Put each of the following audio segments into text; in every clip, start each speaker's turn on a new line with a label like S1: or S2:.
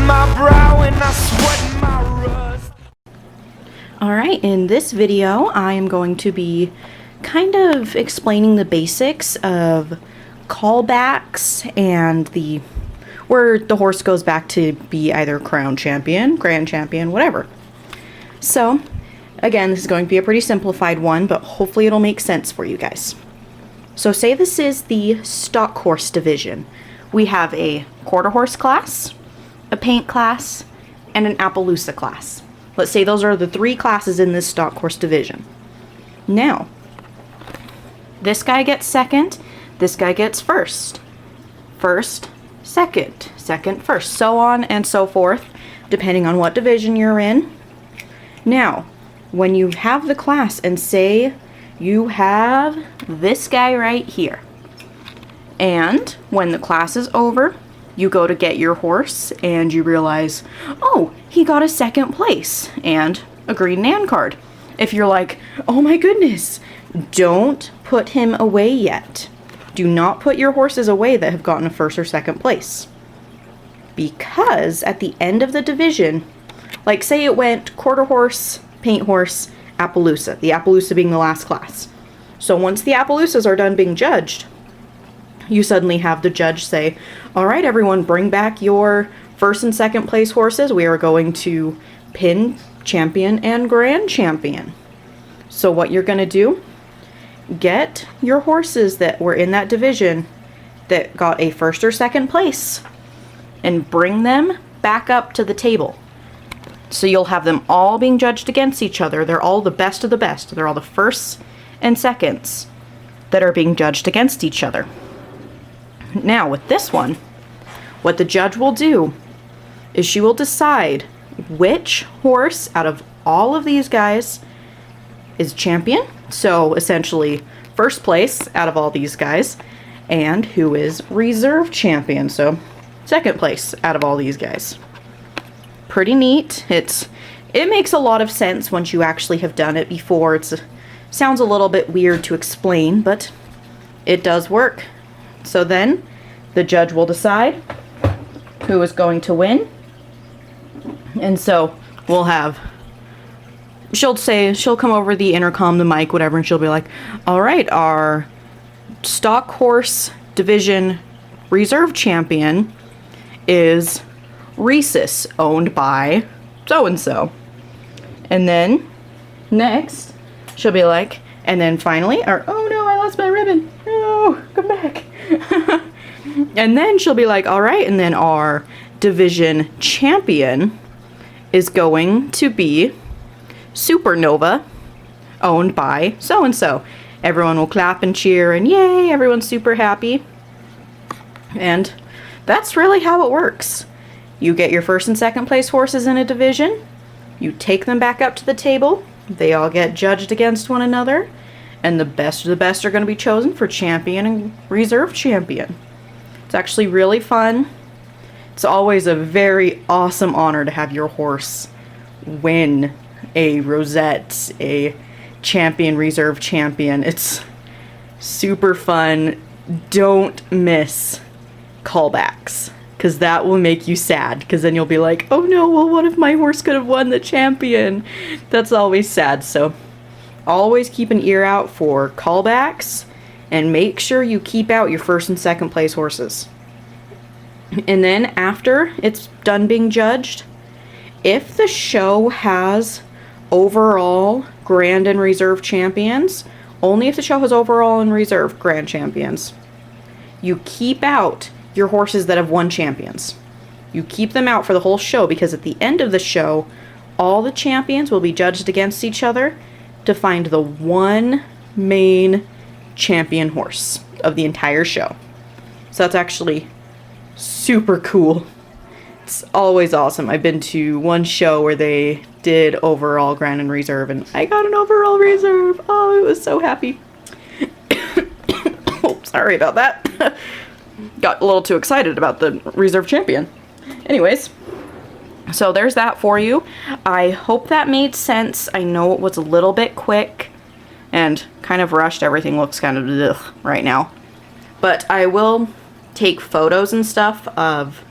S1: my brow and I sweat my rust.
S2: Alright, in this video I am going to be kind of explaining the basics of callbacks and where the horse goes back to be either crown champion, grand champion, whatever. So, again, this is going to be a pretty simplified one, but hopefully it'll make sense for you guys. So say this is the stock horse division. We have a quarter horse class, a paint class, and an Appaloosa class. Let's say those are the three classes in this stock horse division. Now, this guy gets second, this guy gets first. First, second, second, first, so on and so forth, depending on what division you're in. Now, when you have the class and say you have this guy right here, and when the class is over, you go to get your horse and you realize, oh, he got a second place and a green Nan card. If you're like, oh my goodness, don't put him away yet. Do not put your horses away that have gotten a first or second place. Because at the end of the division, like say it went quarter horse, paint horse, Appaloosa, the Appaloosa being the last class. So once the Appaloosas are done being judged, you suddenly have the judge say, all right, everyone, bring back your first and second place horses. We are going to pin, champion, and grand champion. So what you're going to do, get your horses that were in that division that got a first or second place and bring them back up to the table. So you'll have them all being judged against each other. They're all the best of the best. They're all the firsts and seconds that are being judged against each other. Now, with this one, what the judge will do is she will decide which horse out of all of these guys is champion, so essentially first place out of all these guys, and who is reserve champion, so second place out of all these guys. Pretty neat. It makes a lot of sense once you actually have done it before. Sounds a little bit weird to explain, but it does work. So then the judge will decide who is going to win. And so we'll have, she'll come over the intercom, the mic, whatever, and she'll be like, all right, our stock horse division reserve champion is Rhesus, owned by so-and-so. And then next, she'll be like, and then finally, oh no, I lost my ribbon. No, come back. And then she'll be like, all right, and then our division champion is going to be Supernova, owned by so-and-so. Everyone will clap and cheer, and yay, everyone's super happy. And that's really how it works. You get your first and second place horses in a division, you take them back up to the table, they all get judged against one another, and the best of the best are going to be chosen for champion and reserve champion. It's actually really fun. It's always a very awesome honor to have your horse win a rosette, a champion, reserve champion. It's super fun. Don't miss callbacks, because that will make you sad, because then you'll be like, oh no, well, what if my horse could have won the champion? That's always sad. So always keep an ear out for callbacks, and make sure you keep out your first and second place horses. And then after it's done being judged, if the show has overall grand and reserve champions, only if the show has overall and reserve grand champions, you keep out your horses that have won champions. You keep them out for the whole show, because at the end of the show, all the champions will be judged against each other to find the one main champion horse of the entire show. So that's actually super cool. It's always awesome. I've been to one show where they did overall grand and reserve, and I got an overall reserve. Oh, I was so happy. Oh, sorry about that. Got a little too excited about the reserve champion. Anyways, so there's that for you. I hope that made sense. I know it was a little bit quick and kind of rushed. Everything looks kind of ugh right now. But I will take photos and stuff of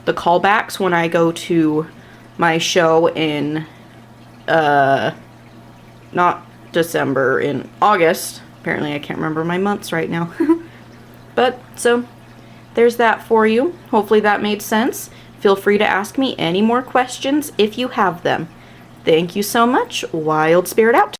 S2: the callbacks when I go to my show in, not December, in August. Apparently I can't remember my months right now. But, so, there's that for you. Hopefully that made sense. Feel free to ask me any more questions if you have them. Thank you so much. Wild Spirit out.